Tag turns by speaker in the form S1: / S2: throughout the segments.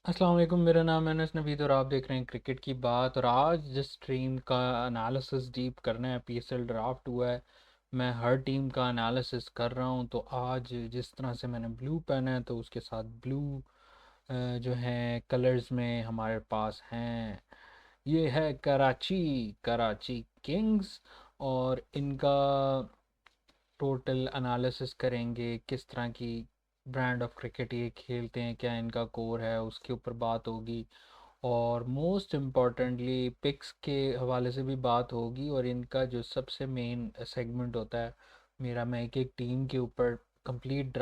S1: अस्सलाम वालेकुम। मेरा नाम है अनस नवीद और आप देख रहे हैं क्रिकेट की बात। और आज जिस टीम का एनालिसिस डीप करना है, पीएसएल ड्राफ्ट हुआ है, मैं हर टीम का एनालिसिस कर रहा हूं। तो आज जिस तरह से मैंने ब्लू पहना है तो उसके साथ ब्लू जो है कलर्स में हमारे पास हैं, ये है कराची कराची किंग्स। और इनका टोटल एनालिसिस करेंगे, किस तरह की ब्रांड ऑफ क्रिकेट ये खेलते हैं, क्या इनका कोर है, उसके ऊपर बात होगी। और मोस्ट इम्पॉर्टेंटली पिक्स के हवाले से भी बात होगी। और इनका जो सबसे मेन सेगमेंट होता है मेरा, मैं एक एक टीम के ऊपर कंप्लीट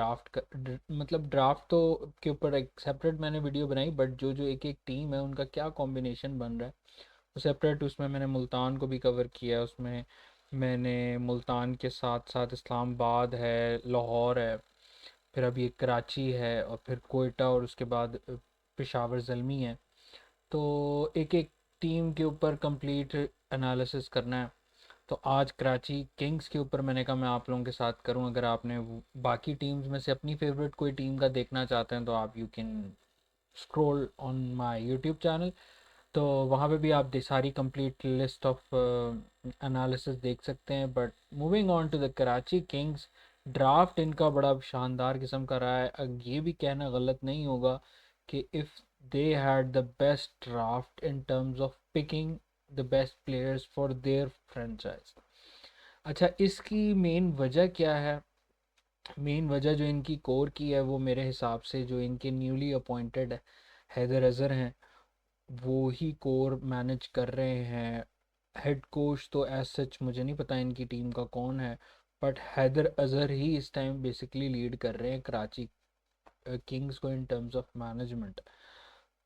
S1: मतलब ड्राफ्ट तो के ऊपर एक सेपरेट मैंने वीडियो बनाई, बट जो जो एक एक टीम है उनका क्या कॉम्बिनेशन बन रहा है वो सेपरेट। उसमें मैंने मुल्तान को भी कवर किया है। उसमें मैंने मुल्तान के साथ साथ इस्लामाबाद है, लाहौर है, फिर अभी एक कराची है, और फिर कोयटा, और उसके बाद पेशावर ज़ल्मी है। तो एक एक टीम के ऊपर कंप्लीट एनालिसिस करना है। तो आज कराची किंग्स के ऊपर मैंने कहा मैं आप लोगों के साथ करूं। अगर आपने बाकी टीम्स में से अपनी फेवरेट कोई टीम का देखना चाहते हैं तो आप you can scroll on my YouTube channel. तो वहाँ पे भी आप सारी कंप्लीट लिस्ट ऑफ एनालिसिस देख सकते हैं। But moving on to the Karachi Kings, draft इनका बड़ा शानदार किस्म का रहा है। ये भी कहना गलत नहीं होगा कि if they had the best draft in terms of picking the best players for their franchise. अच्छा, इसकी मेन वजह क्या है? मेन वजह जो इनकी कोर की है वो मेरे हिसाब से जो इनके न्यूली अपॉइंटेड हैदर अजहर हैं वो ही कोर मैनेज कर रहे हैं। हेड कोच तो एज सच मुझे नहीं पता इनकी टीम का कौन है, बट हैदर अजहर ही इस टाइम बेसिकली लीड कर रहे हैं कराची किंग्स को इन टर्म्स ऑफ मैनेजमेंट।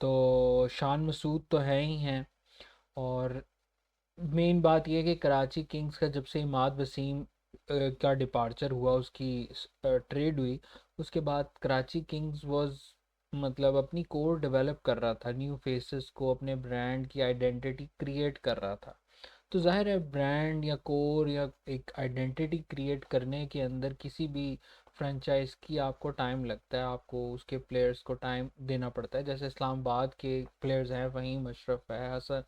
S1: तो शान मसूद तो है ही हैं। और मेन बात यह है कि कराची किंग्स का जब से इमाद वसीम का डिपार्चर हुआ, उसकी ट्रेड हुई, उसके बाद कराची किंग्स वाज मतलब अपनी कोर डेवलप कर रहा था, न्यू फेसेस को, अपने ब्रांड की आइडेंटिटी क्रिएट कर रहा था। तो जाहिर है ब्रांड या कोर या एक आइडेंटिटी क्रिएट करने के अंदर किसी भी फ्रेंचाइज की आपको टाइम लगता है, आपको उसके प्लेयर्स को टाइम देना पड़ता है। जैसे इस्लामाबाद के प्लेयर्स हैं, वहीं अशरफ है, हसन,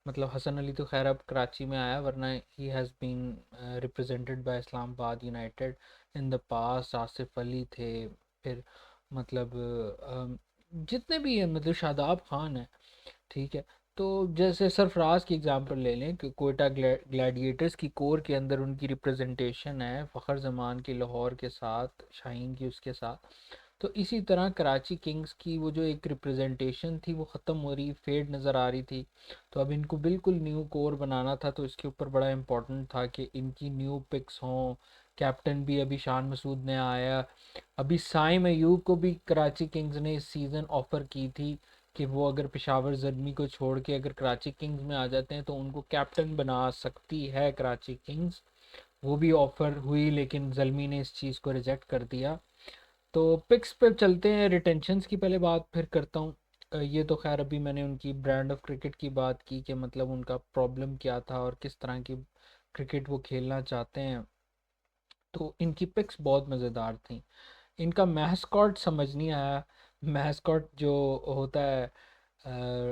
S1: मतलब हसन अली तो खैर अब कराची में आया, वरना ही has been represented by Islamabad united in the past. Asif Ali थे, फिर मतलब जितने भी हैं, मतलब शादाब खान है, ठीक है। तो जैसे सरफराज की एग्जांपल ले लें कि कोयटा ग्लैडिएटर्स की कोर के अंदर उनकी रिप्रेजेंटेशन है, फ़खर जमान की लाहौर के साथ, शाहीन की उसके साथ। तो इसी तरह कराची किंग्स की वो जो एक रिप्रेजेंटेशन थी वो ख़त्म हो रही, फेड नज़र आ रही थी। तो अब इनको बिल्कुल न्यू कोर बनाना था, तो इसके ऊपर बड़ा इंपॉर्टेंट था कि इनकी न्यू पिक्स हों। कैप्टन भी अभी शान मसूद ने आया। अभी साइम अयूब को भी कराची किंग्स ने इस सीज़न ऑफ़र की थी कि वो अगर पेशावर ज़ल्मी को छोड़ के अगर कराची किंग्स में आ जाते हैं तो उनको कैप्टन बना सकती है कराची किंग्स। वो भी ऑफ़र हुई, लेकिन ज़ल्मी ने इस चीज़ को रिजेक्ट कर दिया। तो पिक्स पे चलते हैं, रिटेंशंस की पहले बात फिर करता हूँ। ये तो खैर अभी मैंने उनकी ब्रांड ऑफ क्रिकेट की बात की कि मतलब उनका प्रॉब्लम क्या था और किस तरह की क्रिकेट वो खेलना चाहते हैं। तो इनकी पिक्स बहुत मज़ेदार थी। इनका मैस्कॉट समझ नहीं आया। मैस्कॉट जो होता है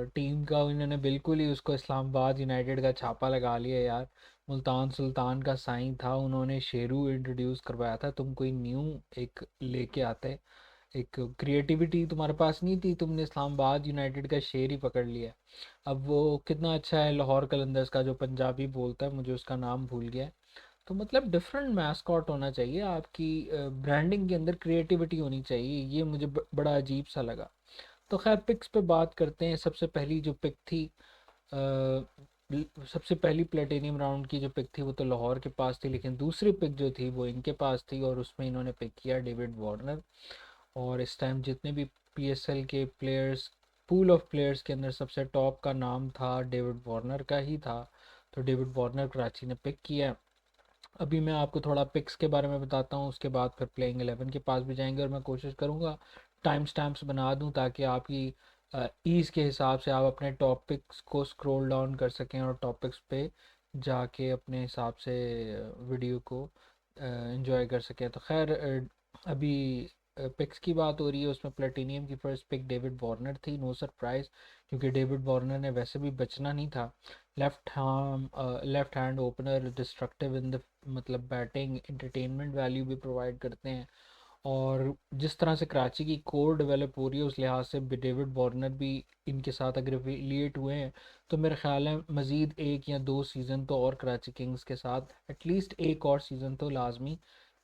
S1: टीम का, इन्होंने बिल्कुल ही उसको इस्लामाबाद यूनाइटेड का छापा लगा लिया यार। मुल्तान सुल्तान का साइन था, उन्होंने शेरू इंट्रोड्यूस करवाया था। तुम कोई न्यू एक लेके आते, एक क्रिएटिविटी तुम्हारे पास नहीं थी, तुमने इस्लामाबाद यूनाइटेड का शेर ही पकड़ लिया। अब वो कितना अच्छा है लाहौर कलंदर्स का जो पंजाबी बोलता है, मुझे उसका नाम भूल गया है। तो मतलब डिफरेंट मैस्कॉट होना चाहिए आपकी, ब्रांडिंग के अंदर क्रिएटिविटी होनी चाहिए। ये मुझे बड़ा अजीब सा लगा। तो खैर पिक्स पे बात करते हैं। सबसे पहली जो पिक थी, सबसे पहली प्लेटिनियम राउंड की जो पिक थी वो तो लाहौर के पास थी, लेकिन दूसरी पिक जो थी वो इनके पास थी, और उसमें इन्होंने पिक किया डेविड वार्नर। और इस टाइम जितने भी पीएसएल के प्लेयर्स, पूल ऑफ प्लेयर्स के अंदर सबसे टॉप का नाम था डेविड वार्नर का ही था। तो डेविड वार्नर कराची ने पिक किया। अभी मैं आपको थोड़ा पिक्स के बारे में बताता हूँ, उसके बाद फिर प्लेइंग 11 के पास भी जाएंगे, और मैं कोशिश करूँगा टाइम स्टैम्प्स बना दूँ ताकि आपकी ईज़ के हिसाब से आप अपने टॉपिक्स को स्क्रॉल डाउन कर सकें और टॉपिक्स पे जाके अपने हिसाब से वीडियो को एंजॉय कर सकें। तो खैर अभी पिक्स की बात हो रही है उसमें प्लेटिनियम की फर्स्ट पिक डेविड वार्नर थी, नो सरप्राइज, क्योंकि डेविड वार्नर ने वैसे भी बचना नहीं था। Left hand opener, destructive in the मतलब बैटिंग, एंटरटेनमेंट वैल्यू भी प्रोवाइड करते हैं। और जिस तरह से कराची की कोर डेवलप हो रही है उस लिहाज से डेविड वार्नर भी इनके साथ अगर एफिलिएट हुए हैं तो मेरा ख्याल है मज़ीद 1 या 2 सीज़न तो और कराची किंग्स के साथ, एटलीस्ट एक और सीज़न तो लाजमी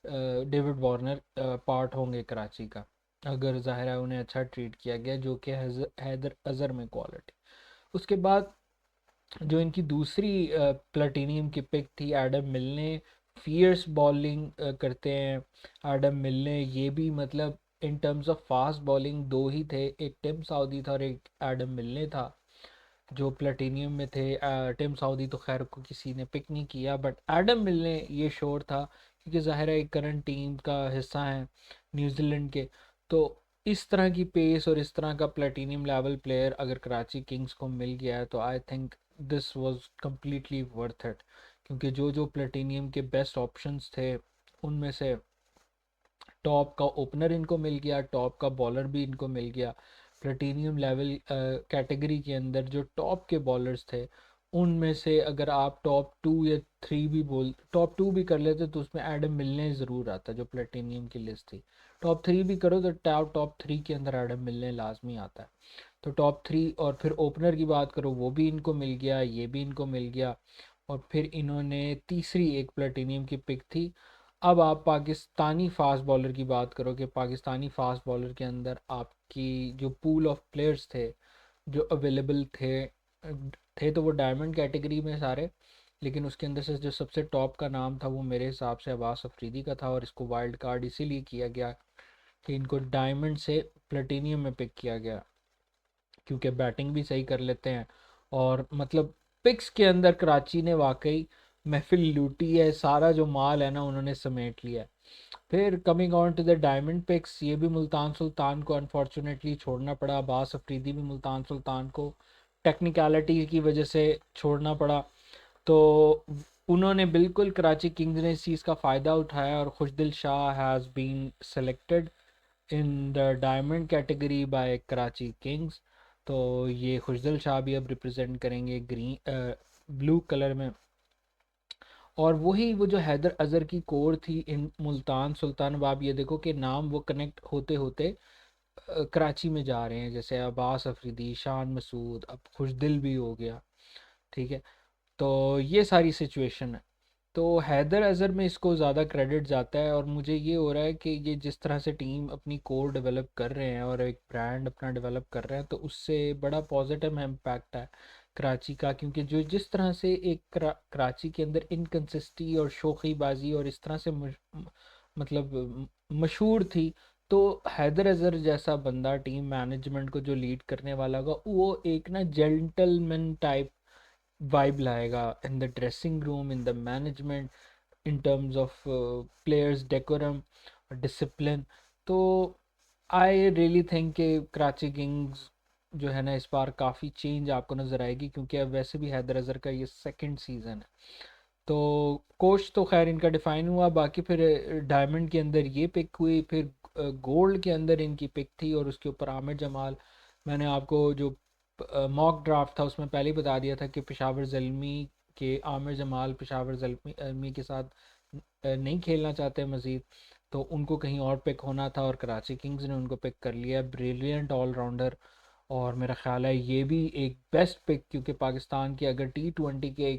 S1: डेविड वार्नर पार्ट होंगे कराची का, अगर ज़ाहिर है उन्हें अच्छा ट्रीट किया गया, जो कि हैदर अज़हर में क्वालिटी। उसके बाद जो इनकी दूसरी प्लेटिनियम की पिक थी एडम मिलने, फियर्स बॉलिंग करते हैं एडम मिलने, ये भी मतलब in terms of fast bowling दो ही थे, एक टिम साउदी था और एक एडम मिलने था जो प्लेटिनियम में थे। टिम साउदी तो खैर को किसी ने पिक नहीं किया, बट एडम मिलने ये श्योर था क्योंकि ज़ाहिर है एक करंट टीम का हिस्सा है न्यूजीलैंड के। तो इस तरह की पेस और इस तरह का प्लेटिनियम लेवल प्लेयर अगर कराची किंग्स को मिल गया है तो I think this was completely worth it, क्योंकि जो जो प्लेटिनियम के बेस्ट ऑप्शंस थे उनमें से टॉप का ओपनर इनको मिल गया, टॉप का बॉलर भी इनको मिल गया। प्लेटिनियम लेवल कैटेगरी के अंदर जो टॉप के बॉलर्स थे उनमें से अगर आप टॉप 2 या 3 भी बोल टॉप 2 भी कर लेते तो उसमें एडम मिलने ज़रूर आता जो प्लेटिनियम की लिस्ट थी। टॉप 3 भी करो तो टॉप 3 के अंदर एडम मिलने लाजमी आता है। तो टॉप 3 और फिर ओपनर की बात करो वो भी इनको मिल गया, ये भी इनको मिल गया। और फिर इन्होंने तीसरी एक प्लेटिनियम की पिक थी। अब आप पाकिस्तानी फास्ट बॉलर की बात करो कि पाकिस्तानी फास्ट बॉलर के अंदर आपकी जो पूल ऑफ प्लेयर्स थे जो अवेलेबल थे तो वो डायमंड कैटेगरी में सारे, लेकिन उसके अंदर से जो सबसे टॉप का नाम था वो मेरे हिसाब से अब्बास अफरीदी का था, और इसको वाइल्ड कार्ड इसीलिए किया गया कि इनको डायमंड से प्लेटिनियम में पिक किया गया क्योंकि बैटिंग भी सही कर लेते हैं। और मतलब पिक्स के अंदर कराची ने वाकई महफिल लूटी है, सारा जो माल है ना उन्होंने समेट लिया है। फिर coming on to the diamond picks, ये भी मुल्तान सुल्तान को अनफॉर्चुनेटली छोड़ना पड़ा, अब्बास अफरीदी भी मुल्तान सुल्तान को टेक्निकलिटी की वजह से छोड़ना पड़ा। तो उन्होंने बिल्कुल कराची किंग्स ने इस चीज़ का फ़ायदा उठाया और Khushdil Shah has been selected in the diamond category by Karachi kings. तो ये खुशदिल शाह भी अब रिप्रेजेंट करेंगे ग्रीन ब्लू कलर में। और वही वो जो हैदर अज़हर की कोर थी इन मुल्तान सुल्तान, अब आप ये देखो कि नाम वो कनेक्ट होते होते कराची में जा रहे हैं, जैसे अब्बास अफरीदी, शान मसूद, अब खुशदिल भी हो गया। ठीक है, तो ये सारी सिचुएशन है। तो हैदर अज़हर में इसको ज़्यादा क्रेडिट जाता है और मुझे ये हो रहा है कि ये जिस तरह से टीम अपनी कोर डेवलप कर रहे हैं और एक ब्रांड अपना डेवलप कर रहे हैं तो उससे बड़ा पॉजिटिव इम्पैक्ट है कराची का, क्योंकि जो जिस तरह से एक कराची के अंदर इनकन्सिस्टी और शोखीबाजी और इस तरह से मतलब मशहूर थी, तो हैदर अज़हर जैसा बंदा टीम मैनेजमेंट को जो लीड करने वाला होगा वो एक ना जेंटलमैन टाइप वाइब लाएगा in the dressing room, in the management, in terms of players decorum, discipline. तो आई रियली थिंक कि कराची किंग्स जो है ना इस बार काफ़ी चेंज आपको नज़र आएगी, क्योंकि अब वैसे भी हैदर अज़हर का ये सेकंड सीज़न है। तो कोच तो खैर इनका डिफाइन हुआ, बाकी फिर डायमंड के अंदर ये पिक हुई, फिर गोल्ड के अंदर इनकी पिक थी और उसके ऊपर आमिर जमाल। मैंने आपको जो मॉक ड्राफ्ट था उसमें पहले ही बता दिया था कि पेशावर ज़ल्मी के आमिर जमाल पेशावर ज़ल्मी के साथ नहीं खेलना चाहते मज़ीद, तो उनको कहीं और पिक होना था और कराची किंग्स ने उनको पिक कर लिया। ब्रिलियंट ऑलराउंडर, और मेरा ख्याल है ये भी एक बेस्ट पिक, क्योंकि पाकिस्तान के अगर T20 के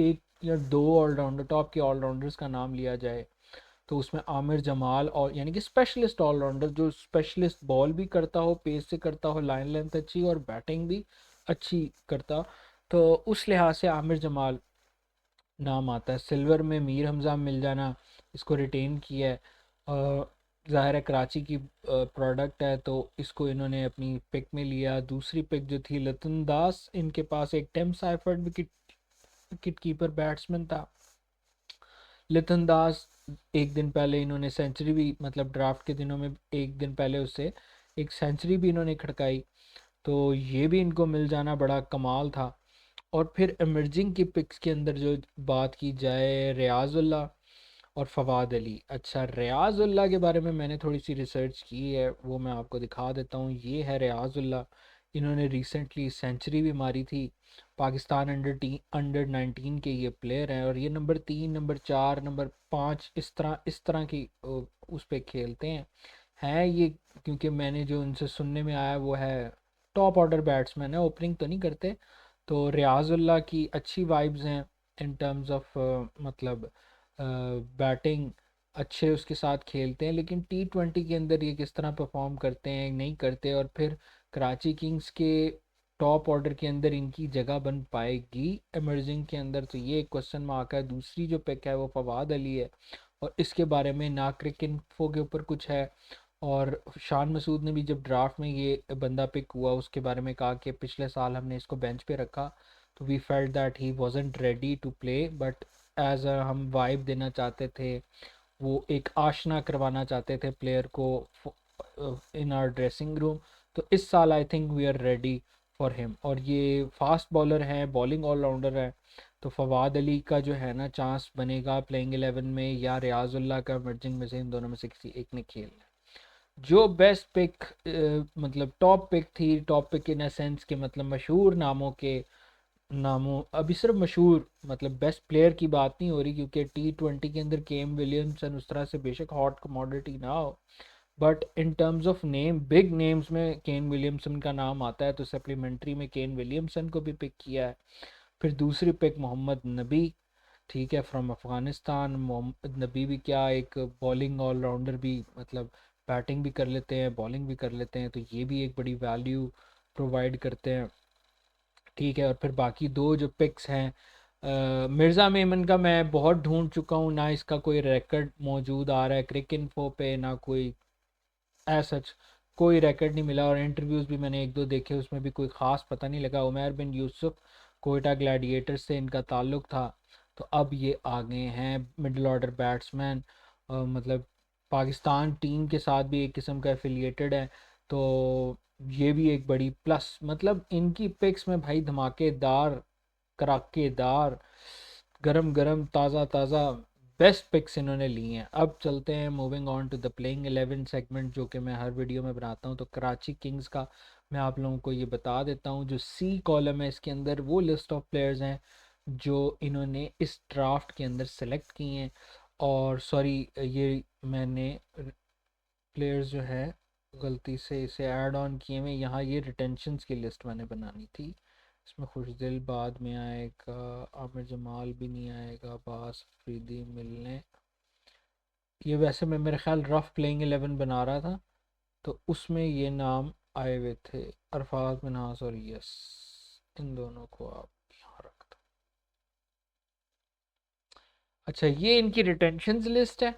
S1: एक या दो ऑलराउंडर टॉप के ऑलराउंडर्स का नाम लिया जाए तो उसमें आमिर जमाल, और यानी कि स्पेशलिस्ट ऑलराउंडर जो स्पेशलिस्ट बॉल भी करता हो, पेस से करता हो, लाइन लेंथ अच्छी और बैटिंग भी अच्छी करता, तो उस लिहाज से आमिर जमाल नाम आता है। सिल्वर में मीर हमजा मिल जाना, इसको रिटेन किया है। ज़ाहिर है कराची की प्रोडक्ट है तो इसको इन्होंने अपनी पिक में लिया। दूसरी पिक जो थी लतन दास, इनके पास एक Tim Seifert wicket keeper batsman था। लिथन दास एक दिन पहले इन्होंने सेंचुरी भी, मतलब ड्राफ्ट के दिनों में एक दिन पहले उससे एक सेंचुरी भी इन्होंने खड़काई, तो ये भी इनको मिल जाना बड़ा कमाल था। और फिर इमर्जिंग की पिक्स के अंदर जो बात की जाए, रियाजुल्ला और फवाद अली। अच्छा, रियाजुल्लाह के बारे में मैंने थोड़ी सी रिसर्च की है, वो मैं आपको दिखा देता हूँ। ये है रियाजुल्लाह, इन्होंने रिसेंटली सेंचुरी भी मारी थी। पाकिस्तान अंडर 19 के ये प्लेयर हैं, और ये नंबर 3, नंबर 4, नंबर 5 इस तरह की उस पे खेलते हैं ये। क्योंकि मैंने जो उनसे सुनने में आया वो है टॉप ऑर्डर बैट्समैन है, ओपनिंग तो नहीं करते। तो रियाजुल्लाह की अच्छी वाइब्स हैं इन टर्म्स ऑफ मतलब बैटिंग अच्छे उसके साथ खेलते हैं, लेकिन T20 के अंदर ये किस तरह परफॉर्म करते हैं नहीं करते, और फिर कराची किंग्स के टॉप ऑर्डर के अंदर इनकी जगह बन पाएगी एमर्जिंग के अंदर, तो ये एक क्वेश्चन मार्क है। दूसरी जो पिक है वो फवाद अली है, और इसके बारे में ना क्रिक इन्फो के ऊपर कुछ है, और शान मसूद ने भी जब ड्राफ्ट में ये बंदा पिक हुआ उसके बारे में कहा कि पिछले साल हमने इसको बेंच पे रखा, तो we felt that he wasn't ready to play, but as a हम वाइब देना चाहते थे, वो एक आशना करवाना चाहते थे प्लेयर को इन आवर ड्रेसिंग रूम। तो इस साल I think we are ready for him, और ये फास्ट बॉलर है, बॉलिंग ऑलराउंडर है। तो फवाद अली का जो है ना चांस बनेगा प्लेइंग 11 में, या रियाजुल्लाह का मर्जिंग में से इन दोनों में से किसी एक ने खेलना है। जो बेस्ट पिक मतलब टॉप पिक थी, टॉप पिक इन सेंस के मतलब मशहूर नामों अभी सिर्फ मशहूर मतलब बेस्ट प्लेयर की बात नहीं हो रही, क्योंकि T20 के अंदर केम विलियमसन उस तरह से बेशक हॉट कमोडिटी ना हो, but in terms of name big names में केन विलियमसन का नाम आता है, तो सप्लीमेंट्री में केन विलियमसन को भी पिक किया है। फिर दूसरी पिक मोहम्मद नबी, ठीक है, फ्रॉम अफ़गानिस्तान। मोहम्मद नबी भी क्या एक बॉलिंग ऑलराउंडर भी, मतलब बैटिंग भी कर लेते हैं बॉलिंग भी कर लेते हैं, तो ये भी एक बड़ी वैल्यू प्रोवाइड करते हैं, ठीक है। और फिर बाकी दो जो पिक्स हैं, मिर्ज़ा मेमन का मैं बहुत ढूंढ चुका हूँ, ना इसका कोई रिकॉर्ड मौजूद आ रहा है क्रिक इन्फो पे, ना कोई सच कोई रिकॉर्ड नहीं मिला, और इंटरव्यूज़ भी मैंने एक दो देखे, उसमें भी कोई ख़ास पता नहीं लगा। उमर बिन यूसुफ कोयटा ग्लैडिएटर्स से इनका ताल्लुक़ था, तो अब ये आ गए हैं मिडल ऑर्डर बैट्समैन, मतलब पाकिस्तान टीम के साथ भी एक किस्म का एफिलिएटेड है, तो ये भी एक बड़ी प्लस, मतलब इनकी पिक्स में भाई धमाकेदार, कराकेदार, गरम गरम, ताज़ा ताज़ा बेस्ट पिक्स इन्होंने ली हैं। अब चलते हैं moving on to the playing 11 segment, जो कि मैं हर वीडियो में बनाता हूँ। तो कराची किंग्स का मैं आप लोगों को ये बता देता हूँ, जो सी कॉलम है इसके अंदर वो लिस्ट ऑफ प्लेयर्स हैं जो इन्होंने इस ड्राफ्ट के अंदर सेलेक्ट किए हैं। और सॉरी, ये मैंने प्लेयर्स जो है गलती से इसे ऐड ऑन किए हुए, यहाँ ये रिटेंशंस की लिस्ट मैंने बनानी थी। इसमें खुशदिल बाद में आएगा, आमिर जमाल भी नहीं आएगा, अब्बास अफरीदी मिलने, ये वैसे मैं मेरे ख्याल रफ प्लेइंग 11 बना रहा था, तो उसमें ये नाम आए हुए थे, अरफाज मिनहास और यस, इन दोनों को आप यहाँ रख दो। अच्छा, ये इनकी रिटेंशंस लिस्ट है,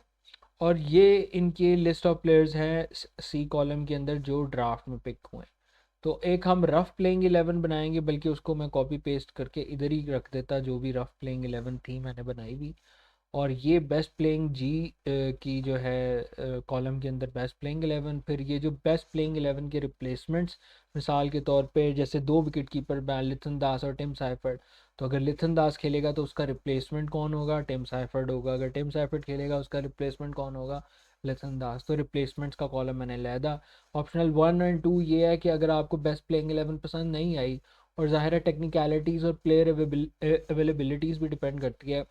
S1: और ये इनकी लिस्ट ऑफ प्लेयर्स हैं सी कॉलम के अंदर जो ड्राफ्ट में पिक हुए हैं। तो एक हम रफ प्लेइंग 11 बनाएंगे, बल्कि उसको मैं कॉपी पेस्ट करके इधर ही रख देता, जो भी रफ प्लेइंग 11 थी मैंने बनाई हुई। और ये बेस्ट प्लेइंग जी की जो है कॉलम के अंदर बेस्ट प्लेइंग 11। फिर ये जो बेस्ट प्लेइंग 11 के रिप्लेसमेंट्स, मिसाल के तौर पे जैसे दो विकेट कीपर लिथन दास और टिम साइफर्ड, तो अगर लिथन दास खेलेगा तो उसका रिप्लेसमेंट कौन होगा, टिम साइफर्ड होगा। अगर टिम साइफर्ड खेलेगा उसका रिप्लेसमेंट कौन होगा, लिथन दास। तो रिप्लेसमेंट्स का कॉलम मैंने लहदा। ऑप्शनल 1 और 2 ये है कि अगर आपको बेस्ट प्लेइंग 11 पसंद नहीं आई, और ज़ाहिर है टेक्निकलिटीज़ और प्लेयर अवेलेबिलिटीज़ भी डिपेंड करती है,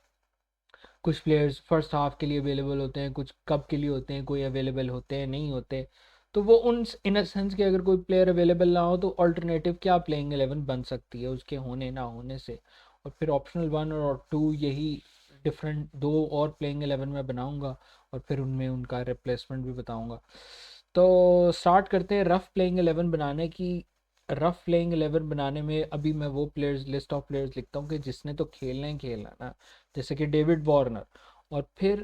S1: कुछ प्लेयर्स फर्स्ट हाफ के लिए अवेलेबल होते हैं, कुछ कब के लिए होते हैं, कोई अवेलेबल होते हैं नहीं होते, तो वो उन इन अ सेंस कि अगर कोई प्लेयर अवेलेबल ना हो तो अल्टरनेटिव क्या प्लेइंग 11 बन सकती है उसके होने ना होने से। और फिर ऑप्शनल 1 और 2 यही डिफरेंट दो और प्लेइंग 11 में बनाऊंगा, और फिर उनमें उनका रिप्लेसमेंट भी बताऊंगा। तो स्टार्ट करते हैं रफ प्लेइंग 11 बनाने की। रफ प्लेइंग 11 बनाने में अभी मैं वो प्लेयर्स लिस्ट ऑफ प्लेयर्स लिखता हूँ कि जिसने तो खेलना ही खेलना ना, जैसे कि डेविड वार्नर। और फिर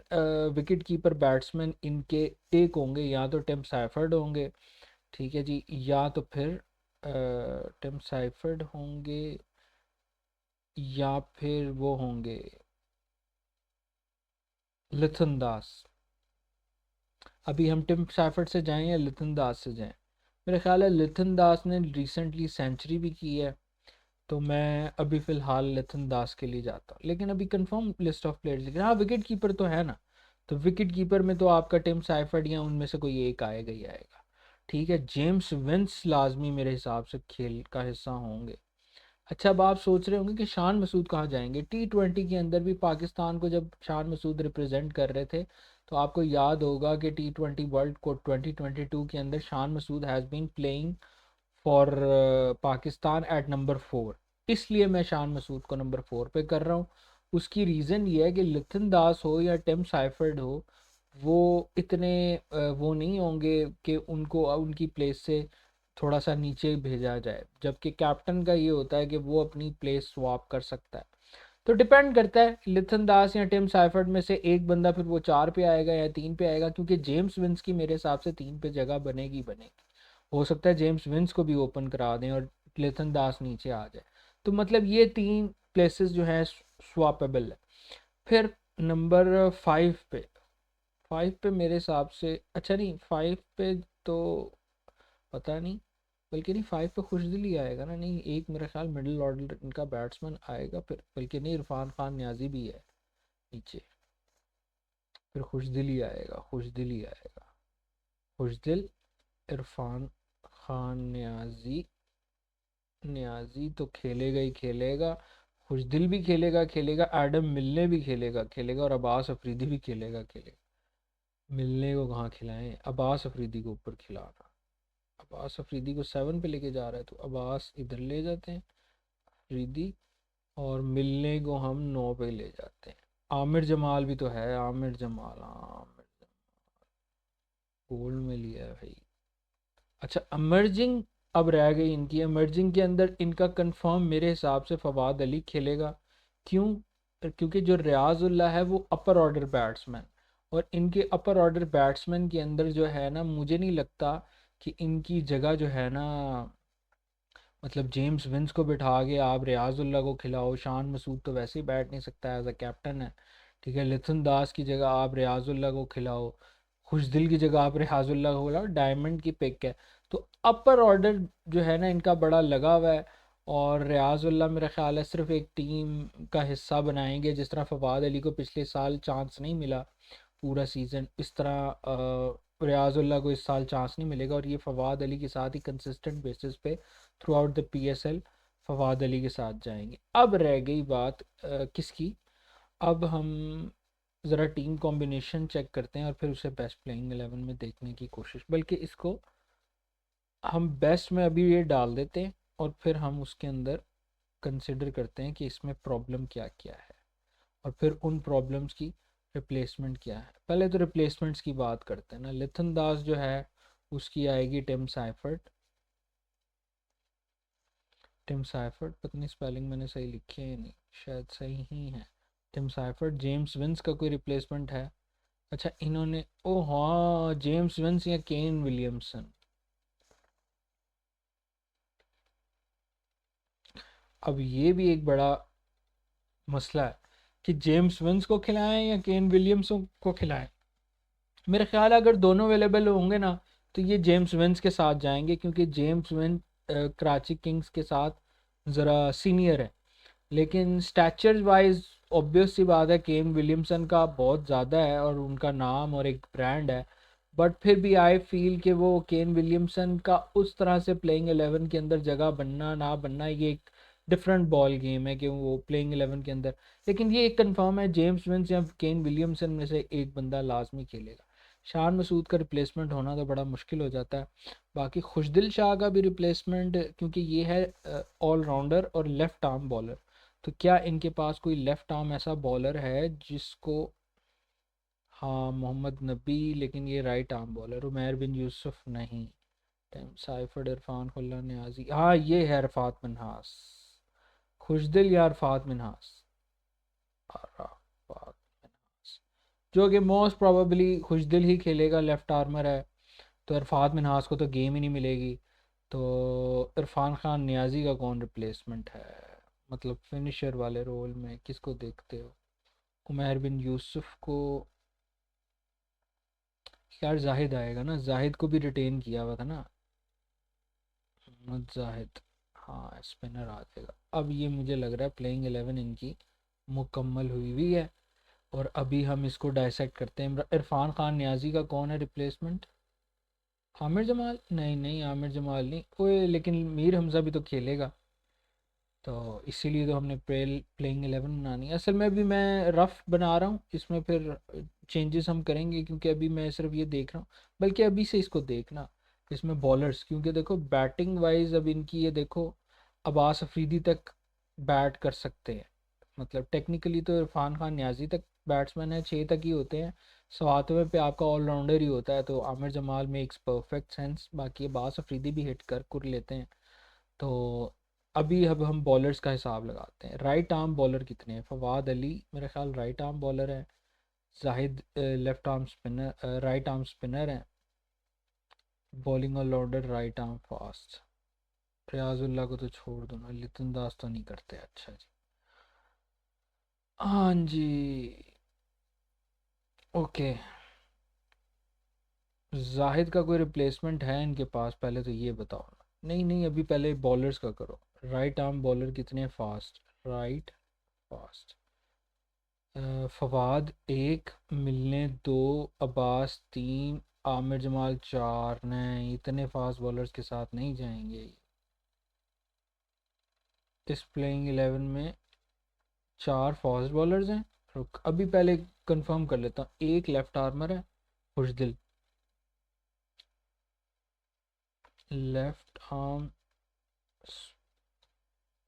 S1: विकेट कीपर बैट्समैन इनके एक होंगे, या तो टिम साइफर्ड होंगे, ठीक है जी, या तो फिर टिम साइफर्ड होंगे, या फिर वो होंगे लिथन दास। अभी हम टिम साइफर्ड से जाएं या लिथन दास से जाएं? मेरा ख्याल है लिथन दास ने रिसेंटली सेंचुरी भी की है, तो मैं अभी फ़िलहाल लिथन दास के लिए जाता हूँ, लेकिन अभी कंफर्म लिस्ट ऑफ प्लेयर्स, लेकिन हाँ विकेट कीपर तो है ना, तो विकेट कीपर में तो आपका टिम साइफर्ड या उनमें से कोई एक आएगा ही आएगा। ठीक है, जेम्स विंस लाजमी मेरे हिसाब से खेल का हिस्सा होंगे। अच्छा, अब आप सोच रहे होंगे कि शान मसूद कहाँ जाएंगे। T20 के अंदर भी पाकिस्तान को जब शान मसूद रिप्रेजेंट कर रहे थे, तो आपको याद होगा कि T20 वर्ल्ड को 2022 के अंदर Shan Masood has been playing for Pakistan at number 4। इसलिए मैं शान मसूद को नंबर 4 पे कर रहा हूँ। उसकी रीज़न ये है कि लिथन दास हो या टिम साइफर्ड हो, वो इतने वो नहीं होंगे कि उनको उनकी प्लेस से थोड़ा सा नीचे भेजा जाए, जबकि कैप्टन का ये होता है कि वो अपनी प्लेस स्वैप कर सकता है। तो डिपेंड करता है लिथन दास या टिम साइफर्ड में से एक बंदा फिर वो 4 पे आएगा या 3 पे आएगा, क्योंकि जेम्स विंस की मेरे हिसाब से 3 पे जगह बनेगी बनेगी। हो सकता है जेम्स विंस को भी ओपन करा दें और लिथन दास नीचे आ जाए। तो मतलब ये 3 प्लेसेस जो है स्वापेबल है। फिर नंबर 5 पे मेरे हिसाब से, अच्छा नहीं 5 पे तो पता नहीं, बल्कि नहीं 5 पे खुशदिली आएगा ना, नहीं एक मेरा ख्याल मिडिल ऑर्डर इनका बैट्समैन आएगा फिर, बल्कि नहीं इरफान खान न्याजी भी है नीचे, फिर खुशदिली आएगा, खुशदिली आएगा, खुशदिल, इरफान खान, न्याजी। न्याजी तो खेलेगा ही खेलेगा, खुशदिल भी खेलेगा खेलेगा, एडम मिलने भी खेलेगा खेलेगा, और अब्बास अफरीदी भी खेलेगा खेलेगा। मिलने को कहाँ खिलाएं, अब्बास अफरीदी को ऊपर खिलाना। अब्बास अफरीदी को 7 पे लेके जा रहा है, तो अब्बास इधर ले जाते हैं अफरीदी, और मिलने को हम 9 पे ले जाते हैं। आमिर जमाल भी तो है, आमिर जमाल, आमिर गोल्ड में लिया है भाई। अच्छा, अमर्जिंग अब रह गई इनकी। अमर्जिंग के अंदर इनका कंफर्म मेरे हिसाब से फवाद अली खेलेगा। क्यों? क्योंकि जो रियाजुल्लाह है वो अपर ऑर्डर बैट्समैन, और इनके अपर ऑर्डर बैट्समैन के अंदर जो है ना, मुझे नहीं लगता कि इनकी जगह जो है ना, मतलब जेम्स विंस को बिठा के आप रियाजुल्लाह को खिलाओ। शान मसूद तो वैसे ही बैठ नहीं सकता, एज अ कैप्टन है। ठीक है, लिथन दास की जगह आप रियाजुल्लाह को खिलाओ, खुशदिल की जगह आप रियाजुल्लाह को खिलाओ, डायमंड की पिक है। तो अपर ऑर्डर जो है ना इनका बड़ा लगा हुआ है, और रियाजुल्लाह मेरा ख्याल है सिर्फ एक टीम का हिस्सा बनाएंगे, जिस तरह फवाद अली को पिछले साल चांस नहीं मिला पूरा सीज़न, इस तरह रियाजुल्लाह को इस साल चांस नहीं मिलेगा, और ये फवाद अली के साथ ही कंसिस्टेंट बेसिस पे through out the PSL Fawad Ali के साथ जाएंगे। अब रह गई बात किसकी। अब हम ज़रा टीम कॉम्बिनेशन चेक करते हैं और फिर उसे बेस्ट प्लेइंग 11 में देखने की कोशिश, बल्कि इसको हम बेस्ट में अभी ये डाल देते हैं, और फिर हम उसके अंदर कंसिडर करते हैं कि इसमें प्रॉब्लम क्या क्या है, और फिर उन प्रॉब्लम्स की रिप्लेसमेंट क्या है। पहले तो रिप्लेसमेंट्स की बात करते हैं ना। लिथन दास जो है उसकी आएगी टिम साइफर्ट। टिम साइफर्ट, पता नहीं स्पेलिंग मैंने सही लिखी है या नहीं, शायद सही ही है। Tim Seifert. जेम्स विंस का कोई रिप्लेसमेंट है? अच्छा, इन्होंने, ओ हाँ, जेम्स विंस या केन विलियमसन। अब ये भी एक बड़ा मसला है कि जेम्स विंस को खिलाएं या केन विलियमसन को खिलाएं। मेरा ख्याल है अगर दोनों अवेलेबल होंगे ना, तो ये जेम्स विंस के साथ जाएंगे, क्योंकि जेम्स विंस कराची किंग्स के साथ ज़रा सीनियर है। लेकिन स्टैचर वाइज ऑब्वियस सी बात है, केन विलियमसन का बहुत ज़्यादा है और उनका नाम और एक ब्रांड है। बट फिर भी आई फील कि वो केन विलियमसन का उस तरह से प्लेइंग 11 के अंदर जगह बनना ना बनना, ये एक डिफरेंट बॉल गेम है कि वो प्लेइंग 11 के अंदर। लेकिन ये एक कंफर्म है, जेम्स विंस या केन विलियमसन में से एक बंदा लाजमी खेलेगा। शान मसूद का रिप्लेसमेंट होना तो बड़ा मुश्किल हो जाता है। बाकी खुशदिल शाह का भी रिप्लेसमेंट, क्योंकि ये है ऑलराउंडर और लेफ्ट आर्म बॉलर, तो क्या इनके पास कोई लेफ्ट आर्म ऐसा बॉलर है जिसको, हाँ मोहम्मद नबी, लेकिन ये राइट आर्म बॉलर। उमैर बिन यूसुफ नहीं। टाइम साइफर्ड, इरफान खुल्ला न्याजी, हाँ ये है अरफात मिन्हास। खुशदिल या अरफात मिन्हास, अरफात मिन्हास, जो कि मोस्ट प्रोबेबली खुशदिल ही खेलेगा, लेफ्ट आर्मर है। तो इरफात मिन्हास को तो गेम ही नहीं मिलेगी। तो इरफान खान न्याजी का कौन रिप्लेसमेंट है, मतलब फिनिशर वाले रोल में किसको देखते हो? उमैर बिन यूसुफ को, यार जाहिद आएगा ना, जाहिद को भी रिटेन किया हुआ था ना, मोहम्मद जाहिद। हाँ स्पिनर आ जाएगा। अब ये मुझे लग रहा है प्लेइंग 11 इनकी मुकम्मल हुई हुई है। और अभी हम इसको डायसेक्ट करते हैं। इरफान खान नियाजी का कौन है रिप्लेसमेंट? आमिर जमाल? नहीं नहीं, आमिर जमाल नहीं। ओए लेकिन मीर हमज़ा भी तो खेलेगा, तो इसीलिए तो हमने प्लेइंग 11 बनानी है। असल में अभी मैं रफ बना रहा हूँ, इसमें फिर चेंजेस हम करेंगे, क्योंकि अभी मैं सिर्फ ये देख रहा हूँ। बल्कि अभी से इसको देखना, इसमें बॉलर्स, क्योंकि देखो बैटिंग वाइज अब इनकी ये देखो, अब्बास अफरीदी तक बैट कर सकते हैं। मतलब टेक्निकली तो इरफान खान नियाजी तक बैट्समैन है, 6 तक ही होते हैं। 7वें पे आपका ऑलराउंडर ही होता है, तो Aamir Jamal makes perfect sense. बाकी अब्बास अफरीदी भी हिट कर लेते हैं। तो अभी अब हम बॉलर्स का हिसाब लगाते हैं। राइट आर्म बॉलर कितने हैं? फवाद अली मेरा ख्याल राइट आर्म बॉलर है। Zahid left arm spinner, right arm spinner है। Bowling allrounder right arm fast. Riazullah को तो छोड़ दो ना, लितन दास तो नहीं करते। अच्छा जी, हाँ जी, ओके। जाहिद का कोई रिप्लेसमेंट है इनके पास? पहले तो ये बताओ ना। नहीं नहीं, अभी पहले बॉलर्स का करो। राइट आर्म बॉलर कितने फास्ट? राइट फास्ट, फवाद एक, मिलने दो, अब्बास तीन, आमिर जमाल चार। नहीं, इतने फास्ट बॉलर्स के साथ नहीं जाएंगे इस प्लेइंग 11 में। चार फास्ट बॉलर्स हैं। रुक, अभी पहले कंफर्म कर लेता हूँ। एक लेफ्ट आर्मर है, खुशदिल, लेफ्ट आर्म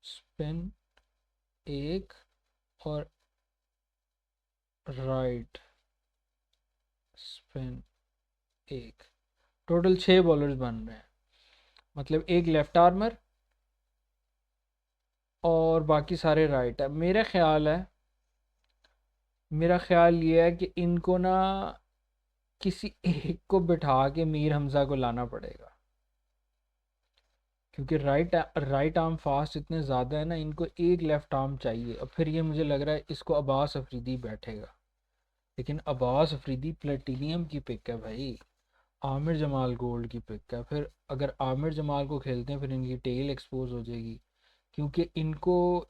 S1: स्पिन एक, और राइट स्पिन एक। टोटल 6 बॉलर्स बन रहे हैं। मतलब एक लेफ्ट आर्मर और बाकी सारे राइट है। मेरा ख्याल ये है कि इनको ना किसी एक को बिठा के मीर हमज़ा को लाना पड़ेगा, क्योंकि राइट आर्म फास्ट इतने ज़्यादा है ना, इनको एक लेफ्ट आर्म चाहिए। और फिर ये मुझे लग रहा है इसको अब्बास अफरीदी बैठेगा। लेकिन अब्बास अफरीदी प्लेटिनियम की पिक है भाई, आमिर जमाल गोल्ड की पिक है। फिर अगर आमिर जमाल को खेलते हैं फिर इनकी टेल एक्सपोज हो जाएगी, क्योंकि इनको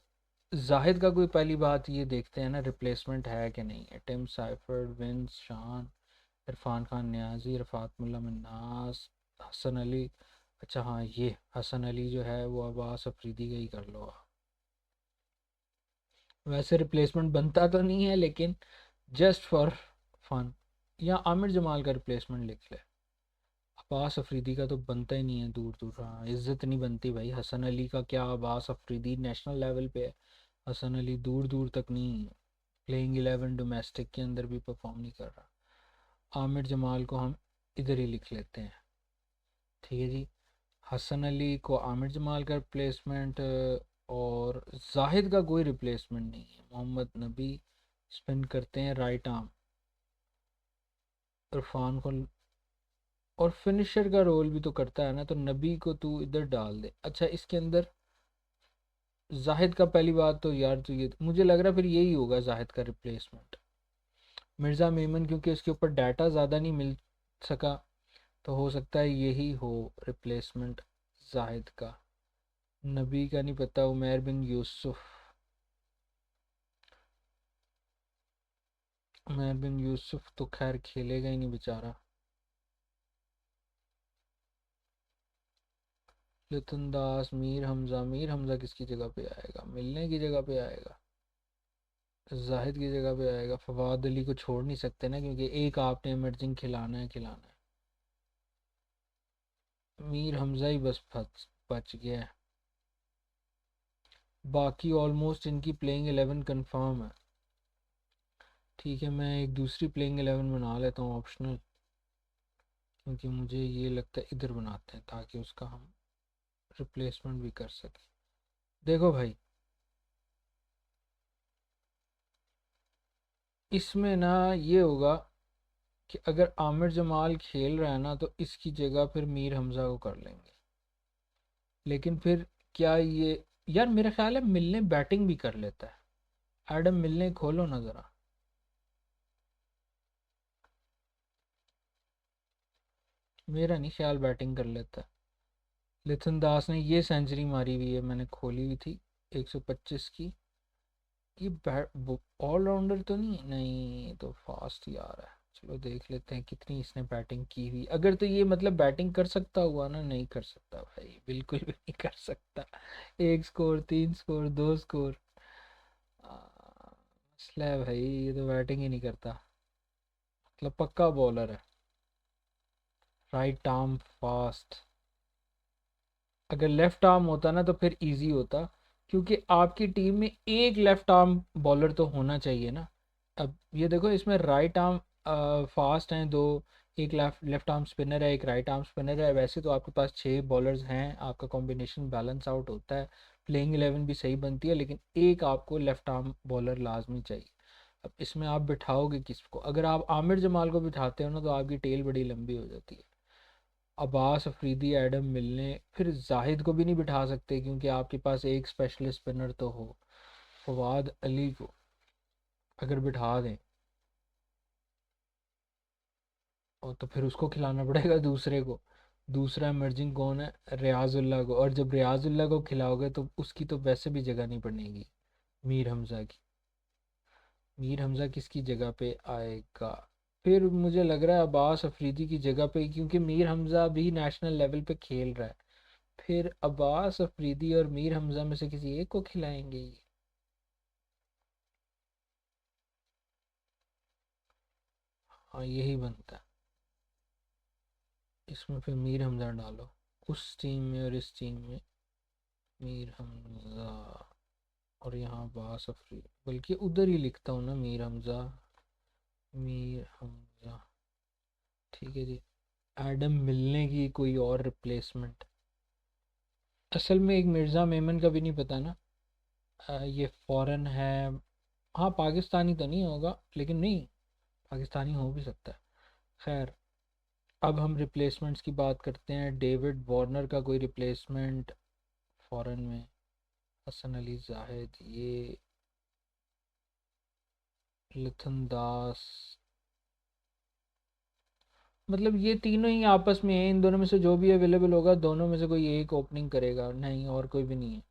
S1: जाहिद का कोई, पहली बात ये देखते हैं ना रिप्लेसमेंट है कि नहीं है। टिम साइफर्ड, विंस शान, इरफान खान नियाजी, रफ़ातमुल्ला मिन्नास, हसन अली। अच्छा हाँ, ये हसन अली जो है वो अब्बास अफरीदी का ही कर लो आप। वैसे रिप्लेसमेंट बनता तो नहीं है, लेकिन जस्ट फॉर फन, या आमिर जमाल का रिप्लेसमेंट लिख ले। अब्बास अफरीदी का तो बनता ही नहीं है, दूर दूर। हाँ, इज्जत नहीं बनती भाई हसन अली का। क्या अब्बास अफरीदी नेशनल लेवल पे है, हसन अली दूर दूर तक नहीं। प्लेइंग 11 डोमेस्टिक के अंदर भी परफॉर्म नहीं कर रहा। आमिर जमाल को हम इधर ही लिख लेते हैं, ठीक है जी। हसन अली को आमिर जमाल का रिप्लेसमेंट, और जाहिद का कोई रिप्लेसमेंट नहीं है। मोहम्मद नबी स्पिन करते हैं राइट आर्म। इरफान को, और फिनिशर का रोल भी तो करता है ना, तो नबी को तू इधर डाल दे। अच्छा, इसके अंदर जाहिद का, पहली बात तो यार, तो ये मुझे लग रहा है फिर यही होगा जाहिद का रिप्लेसमेंट। मिर्ज़ा मेमन, क्योंकि उसके ऊपर डाटा ज़्यादा नहीं मिल सका, तो हो सकता है यही हो रिप्लेसमेंट जाहिद का। नबी का नहीं पता। उमर बिन यूसुफ, उमर बिन यूसुफ तो खैर खेलेगा ही नहीं बेचारा। लितन दास, मीर हमजा किसकी जगह पे आएगा? मिलने की जगह पे आएगा, जाहिद की जगह पे आएगा। फवाद अली को छोड़ नहीं सकते ना, क्योंकि एक आपने इमर्जिंग खिलाना है। मीर हमजा ही बस बच गया है। बाकी ऑलमोस्ट इनकी प्लेइंग 11 कंफर्म है। ठीक है, मैं एक दूसरी प्लेइंग 11 बना लेता हूँ ऑप्शनल, क्योंकि मुझे ये लगता है इधर बनाते हैं ताकि उसका हम रिप्लेसमेंट भी कर सकें। देखो भाई, इसमें ना ये होगा कि अगर आमिर जमाल खेल रहा है ना, तो इसकी जगह फिर मीर हमजा को कर लेंगे। लेकिन फिर क्या ये, यार मेरा ख्याल है मिलने बैटिंग भी कर लेता है। एडम मिलने खोलो ना ज़रा। मेरा नहीं ख्याल बैटिंग कर लेता है। लिथन दास ने ये सेंचुरी मारी हुई है, मैंने खोली हुई थी, 125 की। ये ऑलराउंडर तो नहीं है? नहीं, ये तो फास्ट ही आ रहा है। चलो देख लेते हैं कितनी इसने बैटिंग की हुई। अगर तो ये मतलब बैटिंग कर सकता हुआ ना, नहीं कर सकता भाई, बिल्कुल भी नहीं कर सकता। एक स्कोर, तीन स्कोर, दो स्कोर। मसला है भाई, ये तो बैटिंग ही नहीं करता, मतलब पक्का बॉलर है। Right arm fast. अगर लेफ्ट आर्म होता ना तो फिर इजी होता, क्योंकि आपकी टीम में एक लेफ्ट आर्म बॉलर तो होना चाहिए ना। अब ये देखो, इसमें राइट आर्म फास्ट हैं दो, एक लेफ्ट लेफ्ट आर्म स्पिनर है, एक राइट आर्म स्पिनर है। वैसे तो आपके पास छः बॉलर्स हैं, आपका कॉम्बिनेशन बैलेंस आउट होता है, प्लेइंग 11 भी सही बनती है, लेकिन एक आपको लेफ्ट आर्म बॉलर लाजमी चाहिए। अब इसमें आप बिठाओगे किसको? अगर आप आमिर जमाल को बिठाते हो ना तो आपकी टेल बड़ी लंबी हो जाती है। अब्बास अफरीदी, एडम मिलने, फिर जाहिद को भी नहीं बिठा सकते क्योंकि आपके पास एक स्पेशलिस्ट स्पिनर तो हो। फवाद अली को अगर बिठा दें और तो फिर उसको खिलाना पड़ेगा दूसरे को। दूसरा इमर्जिंग कौन है? रियाजुल्लाह को। और जब रियाजुल्लाह को खिलाओगे तो उसकी तो वैसे भी जगह नहीं बनेगी मीर हमज़ा की। मीर हमज़ा किसकी जगह पे आएगा? फिर मुझे लग रहा है अब्बास अफरीदी की जगह पे, क्योंकि मीर हमज़ा भी नेशनल लेवल पे खेल रहा है। फिर अब्बास अफरीदी और मीर हमज़ा में से किसी एक को खिलाएंगे ये। हाँ, यही बनता है। इसमें फिर मीर हमज़ा डालो, उस टीम में और इस टीम में मीर हमज़ा। और यहाँ अब्बास अफरीदी, बल्कि उधर ही लिखता हूँ ना, मीर हमज़ा, मीर हमज़ा। ठीक है जी। एडम मिलने की कोई और रिप्लेसमेंट? असल में एक मिर्ज़ा मेमन का भी नहीं पता ना। ये फॉरेन है। हाँ, पाकिस्तानी तो नहीं होगा, लेकिन नहीं, पाकिस्तानी हो भी सकता है। खैर, अब हम रिप्लेसमेंट्स की बात करते हैं। डेविड वार्नर का कोई रिप्लेसमेंट फॉरेन में? हसन अली जाहिद, ये लिथन दास, मतलब ये तीनों ही आपस में है। इन दोनों में से जो भी अवेलेबल होगा, दोनों में से कोई एक ओपनिंग करेगा, नहीं और कोई भी नहीं है।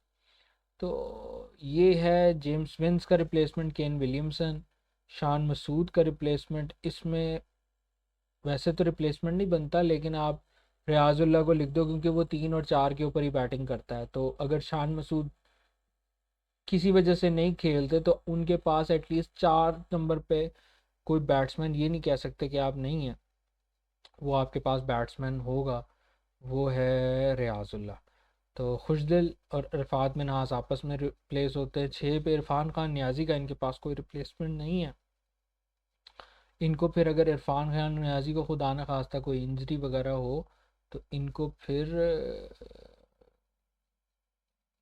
S1: तो ये है जेम्स विंस का replacement, Kane Williamson. Shan Masood का रिप्लेसमेंट, इसमें वैसे तो रिप्लेसमेंट नहीं बनता, लेकिन आप रियाजुल्लाह को लिख दो क्योंकि वो 3 और 4 के ऊपर ही बैटिंग करता है। तो अगर शान मसूद किसी वजह से नहीं खेलते तो उनके पास एटलीस्ट 4 नंबर पे कोई बैट्समैन, ये नहीं कह सकते कि आप नहीं हैं, वो आपके पास बैट्समैन होगा, वो है रियाजुल्लाह। तो खुशदिल और इरफात मिन्हास आपस में रिप्लेस होते हैं। 6 पे इरफान खान न्याजी का, इनके पास कोई रिप्लेसमेंट नहीं है। इनको फिर अगर इरफान खान न्याजी को खुदा न खास्ता कोई इंजरी वगैरह हो तो इनको फिर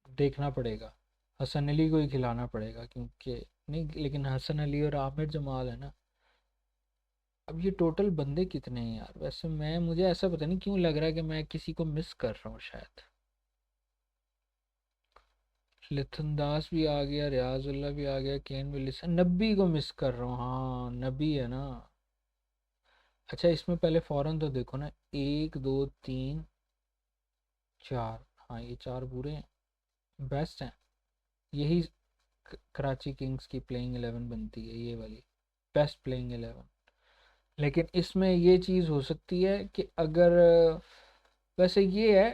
S1: देखना पड़ेगा, हसन अली को ही खिलाना पड़ेगा, क्योंकि नहीं, लेकिन हसन अली और आमिर जमाल है ना। अब ये टोटल बंदे कितने हैं यार? वैसे मुझे ऐसा पता नहीं क्यों लग रहा है कि मैं किसी को मिस कर रहा हूँ शायद। लिथन दास भी आ गया, रियाजुल्ला भी आ गया, केन विलियमसन, नब्बी को मिस कर रहा हूँ। हाँ, नबी है ना। अच्छा, इसमें पहले फौरन तो देखो ना, एक दो तीन चार, हाँ ये चार पूरे हैं, बेस्ट हैं। यही कराची किंग्स की प्लेइंग 11 बनती है, ये वाली बेस्ट प्लेइंग 11। लेकिन इसमें ये चीज़ हो सकती है कि अगर, वैसे ये है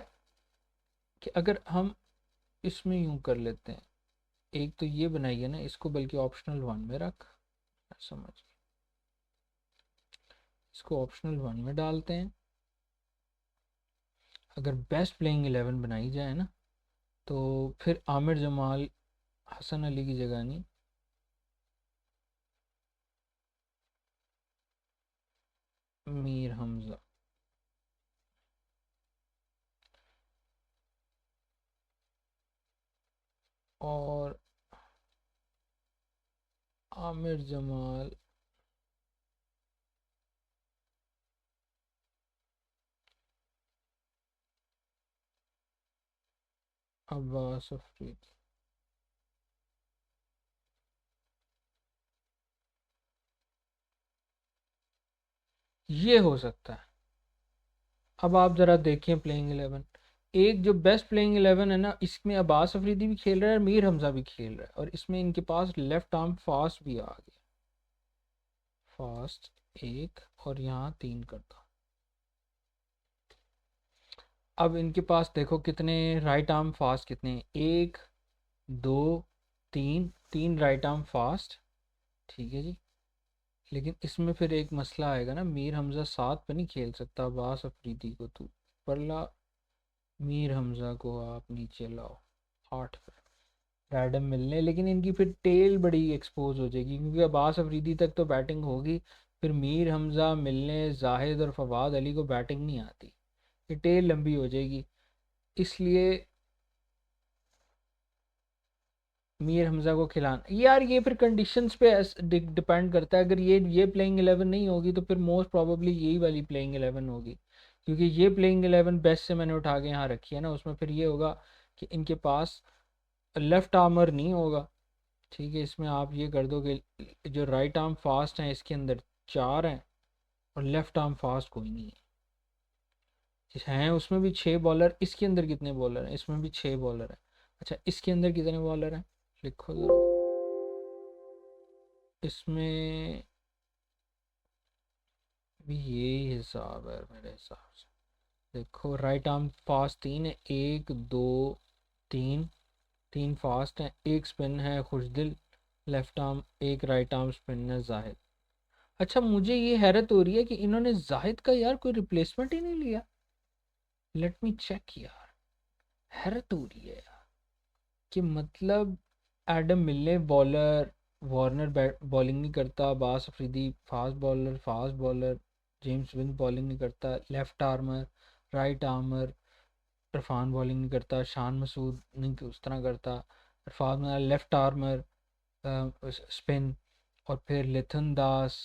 S1: कि अगर हम इसमें यूं कर लेते हैं, एक तो ये बनाइए ना इसको, बल्कि ऑप्शनल वन में रख, समझ, इसको ऑप्शनल वन में डालते हैं। अगर बेस्ट प्लेइंग 11 बनाई जाए ना, तो फिर आमिर जमाल हसन अली की जगह नहीं, मीर हमजा। और आमिर जमाल, अब्बास अफरीदी। ये हो सकता है। अब आप ज़रा देखें प्लेइंग 11, एक जो बेस्ट प्लेइंग 11 है ना, इसमें अब्बास अफरीदी भी खेल रहा है, मीर हमजा भी खेल रहा है, और इसमें इनके पास लेफ्ट आर्म फास्ट भी आ गया। फास्ट एक और यहाँ 3 करता। अब इनके पास देखो कितने राइट आर्म फास्ट कितने हैं, 1 2 3, 3 राइट आर्म फास्ट। ठीक है जी। लेकिन इसमें फिर एक मसला आएगा ना, मीर हमजा 7 पे नहीं खेल सकता अब्बास अफरीदी को, तो परला मीर हमजा को आप नीचे लाओ 8 पे रैडम मिलने। लेकिन इनकी फिर टेल बड़ी एक्सपोज हो जाएगी, क्योंकि अब्बास अफरीदी तक तो बैटिंग होगी, फिर मीर हमजा मिलने जाहिद और फवाद अली को बैटिंग नहीं आती, ये टेल लंबी हो जाएगी। इसलिए मीर हमजा को खिलाना यार, ये फिर कंडीशंस पे डिपेंड करता है। अगर ये प्लेइंग 11 नहीं होगी तो फिर मोस्ट प्रोबेबली यही वाली प्लेइंग 11 होगी, क्योंकि ये प्लेइंग 11 बेस्ट से मैंने उठा के यहाँ रखी है ना, उसमें फिर ये होगा कि इनके पास लेफ्ट आर्मर नहीं होगा। ठीक है, इसमें आप ये कर दो कि जो राइट आर्म फास्ट हैं इसके अंदर 4 हैं, और लेफ्ट आर्म फास्ट कोई नहीं है। हैं उसमें भी 6 बॉलर, इसके अंदर कितने बॉलर हैं, इसमें भी 6 बॉलर हैं। अच्छा, इसके अंदर कितने बॉलर हैं, लिखो जरा। इसमें भी यही हिसाब है मेरे हिसाब से। देखो राइट आर्म फास्ट 3 है, 1 2 3, 3 फास्ट हैं, एक स्पिन है खुशदिल, लेफ्ट आर्म एक राइट आर्म स्पिन है जाहिद। अच्छा, मुझे ये हैरत हो रही है कि इन्होंने जाहिद का यार कोई रिप्लेसमेंट ही नहीं लिया। लेट मी चेक यार, हैरत हो रही है यार कि मतलब एडम मिलने बॉलर, वार्नर बॉलिंग नहीं करता, बास Afridi fast bowler, James win bowling नहीं करता, left armour, right armour, Irfan bowling नहीं करता, शान मसूद नहीं उस तरह करता, इरफान लेफ्ट आर्मर स्पिन, और फिर लिथन दास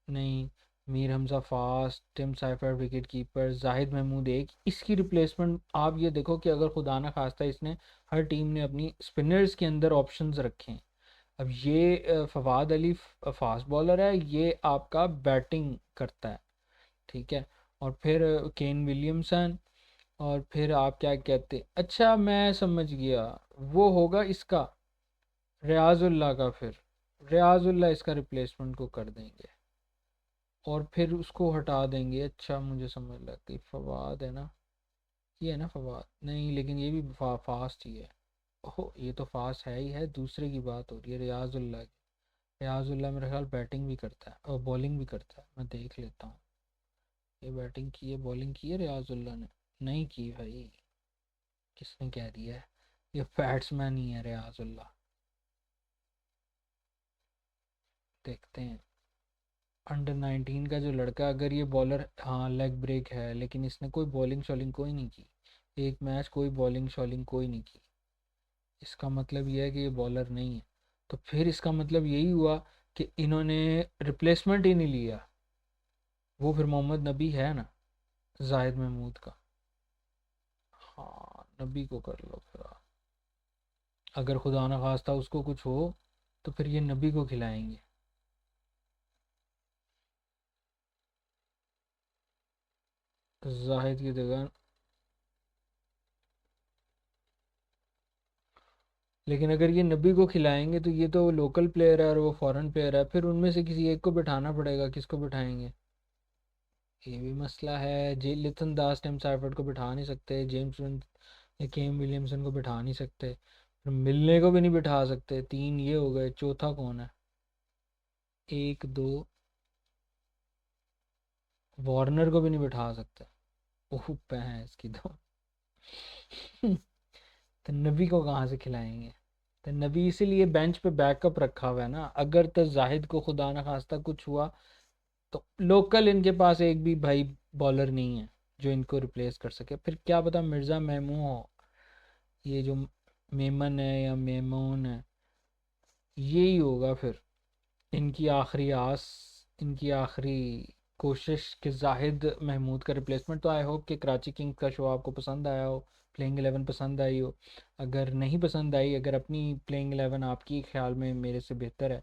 S1: नहीं, Mir Hamza fast, Tim Seifert wicket keeper, Zahid Mahmood एक। इसकी रिप्लेसमेंट आप ये देखो कि अगर खुदा ना खास्ता इसने, हर टीम ने अपनी स्पिनर्स के अंदर ऑप्शंस रखे हैं। अब ये फवाद अली फास्ट बॉलर है, ये आपका बैटिंग करता है। ठीक है, और फिर केन विलियमसन, और फिर आप क्या कहते, अच्छा मैं समझ गया, वो होगा इसका रियाजुल्ला का, फिर रियाजुल्ला इसका रिप्लेसमेंट को कर देंगे और फिर उसको हटा देंगे। अच्छा मुझे समझ लग गई, फवाद है ना, ये है ना फवाद, नहीं लेकिन ये भी फास्ट ही है। ओहो, ये तो फास्ट है ही है, दूसरे की बात हो रही है रियाजुल्ला की। रियाजुल्ला मेरे ख्याल बैटिंग भी करता है और बॉलिंग भी करता है, मैं देख लेता हूँ। ये बैटिंग की है बॉलिंग की है रियाजुल्ला ने, नहीं की भाई, किसने कह दिया है, ये बैट्समैन ही है रियाजुल्ला। देखते हैं अंडर 19 का जो लड़का, अगर ये बॉलर, हाँ लेग ब्रेक है, लेकिन इसने कोई बॉलिंग शॉलिंग कोई नहीं की, एक मैच कोई बॉलिंग शॉलिंग कोई नहीं की। इसका मतलब ये है कि ये बॉलर नहीं है। तो फिर इसका मतलब यही हुआ कि इन्होंने रिप्लेसमेंट ही नहीं लिया। वो फिर मोहम्मद नबी है ना, जाहिद महमूद का। हाँ, नबी को कर लो फिर आप। अगर खुदा न खास्ता उसको कुछ हो तो फिर ये नबी को खिलाएंगे जाहिद की जगह। लेकिन अगर ये नबी को खिलाएंगे तो ये तो लोकल प्लेयर है और वो फॉरेन प्लेयर है, फिर उनमें से किसी एक को बिठाना पड़ेगा, किसको बिठाएंगे, ये भी मसला है। जे लिथन दास टिम साइफर्ड को बिठा नहीं सकते, जेम्स विन या केम विलियमसन को बिठा नहीं सकते, फिर मिलने को भी नहीं बिठा सकते, 3 ये हो गए, चौथा कौन है, 1 2, वार्नर को भी नहीं बिठा सकते। ओह भैंस की तो तो नबी को कहाँ से खिलाएंगे। तो नबी इसीलिए बेंच पे बैकअप रखा हुआ है ना, अगर तो जाहिद को खुदा ना खास्ता कुछ हुआ तो लोकल इनके पास एक भी भाई बॉलर नहीं है जो इनको रिप्लेस कर सके। फिर क्या पता मिर्ज़ा मेमू हो, ये जो मेमन है या मेमून है, यही होगा फिर इनकी आखिरी आस, इनकी आखिरी कोशिश कि जाहिद महमूद का रिप्लेसमेंट। तो आई होप कि कराची किंग्स का शो आपको पसंद आया हो, प्लेइंग 11 पसंद आई हो। अगर नहीं पसंद आई, अगर अपनी प्लेइंग 11 आपकी ख्याल में मेरे से बेहतर है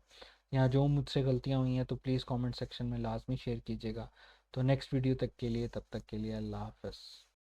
S1: या जो मुझसे गलतियाँ हुई हैं, तो प्लीज़ कमेंट सेक्शन में लाजमी शेयर कीजिएगा। तो नेक्स्ट वीडियो तक के लिए, तब तक के लिए अल्लाह हाफ़िज़।